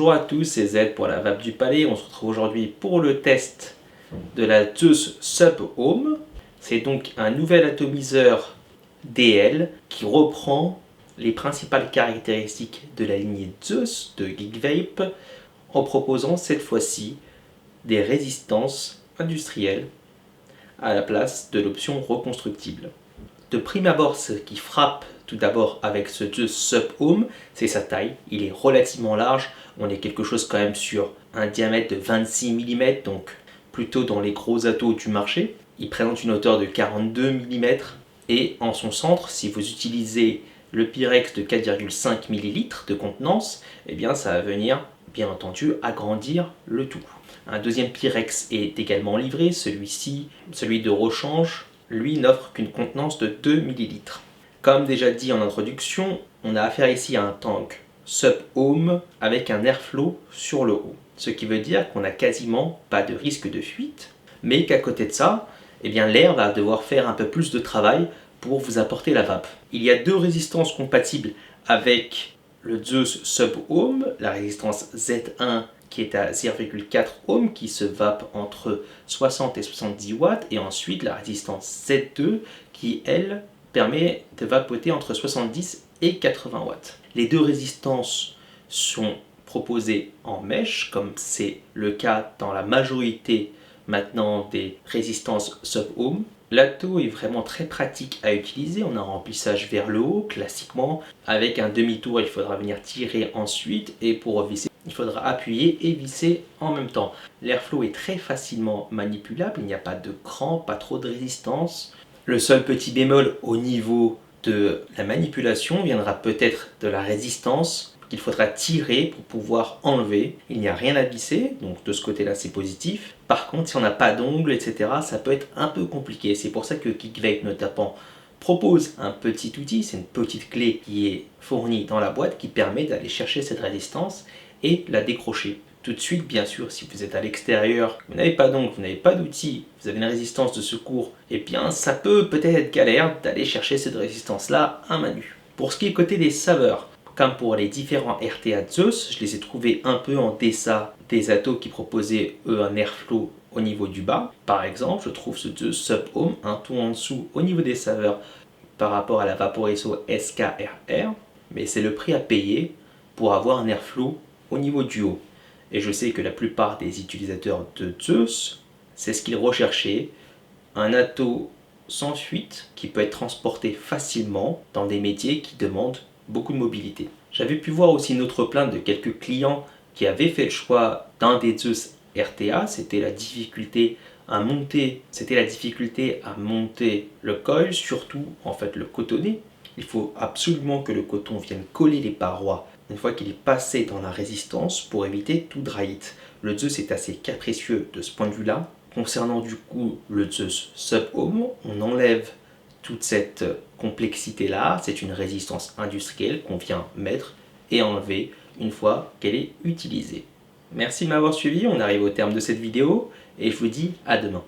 Bonjour à tous, c'est Z pour la vape du palais. On se retrouve aujourd'hui pour le test de la Zeus Sub Home. C'est donc un nouvel atomiseur DL qui reprend les principales caractéristiques de la lignée Zeus de Geekvape en proposant cette fois-ci des résistances industrielles à la place de l'option reconstructible. De prime abord, ce qui frappe tout d'abord avec ce Zeus Sub Home, c'est sa taille. Il est relativement large, on est quelque chose quand même sur un diamètre de 26 mm, donc plutôt dans les gros atos du marché. Il présente une hauteur de 42 mm et en son centre, si vous utilisez le Pyrex de 4,5 ml de contenance, eh bien ça va venir bien entendu agrandir le tout. Un deuxième Pyrex est également livré, celui-ci, celui de rechange, lui n'offre qu'une contenance de 2 ml. Comme déjà dit en introduction, on a affaire ici à un tank Sub Home avec un airflow sur le haut. Ce qui veut dire qu'on n'a quasiment pas de risque de fuite, mais qu'à côté de ça, eh bien l'air va devoir faire un peu plus de travail pour vous apporter la vape. Il y a deux résistances compatibles avec le Zeus Sub Home, la résistance Z1 qui est à 0,4 ohm, qui se vape entre 60 et 70 watts, et ensuite la résistance Z2 qui, elle, permet de vapoter entre 70 et 80 watts. Les deux résistances sont proposées en mèche, comme c'est le cas dans la majorité maintenant des résistances sub-ohm. L'atto est vraiment très pratique à utiliser, on a un remplissage vers le haut, classiquement. Avec un demi-tour, il faudra venir tirer ensuite, et pour visser, il faudra appuyer et visser en même temps. L'airflow est très facilement manipulable, il n'y a pas de cran, pas trop de résistance. Le seul petit bémol au niveau de la manipulation viendra peut-être de la résistance qu'il faudra tirer pour pouvoir enlever. Il n'y a rien à visser, donc de ce côté-là c'est positif. Par contre, si on n'a pas d'ongles, etc., ça peut être un peu compliqué. C'est pour ça que Geekvape notamment propose un petit outil, c'est une petite clé qui est fournie dans la boîte qui permet d'aller chercher cette résistance et la décrocher. Tout de suite, bien sûr, si vous êtes à l'extérieur, vous n'avez pas d'ongles, vous n'avez pas d'outils, vous avez une résistance de secours, et bien ça peut peut-être être galère d'aller chercher cette résistance-là à main nue. Pour ce qui est côté des saveurs, comme pour les différents RTA Zeus, je les ai trouvés un peu en deçà des atos qui proposaient eux un airflow au niveau du bas. Par exemple, je trouve ce Zeus Sub Home un ton en dessous au niveau des saveurs par rapport à la Vaporesso SKRR, mais c'est le prix à payer pour avoir un airflow au niveau du haut. Et je sais que la plupart des utilisateurs de Zeus, c'est ce qu'ils recherchaient, un ato sans fuite qui peut être transporté facilement dans des métiers qui demandent beaucoup de mobilité. J'avais pu voir aussi une autre plainte de quelques clients qui avaient fait le choix d'un des Zeus RTA, c'était la difficulté à monter, le coil, surtout en fait le cotonnet. Il faut absolument que le coton vienne coller les parois une fois qu'il est passé dans la résistance pour éviter tout dry hit. Le Zeus est assez capricieux de ce point de vue-là. Concernant du coup le Zeus Sub Home, on enlève toute cette complexité-là. C'est une résistance industrielle qu'on vient mettre et enlever une fois qu'elle est utilisée. Merci de m'avoir suivi, on arrive au terme de cette vidéo et je vous dis à demain.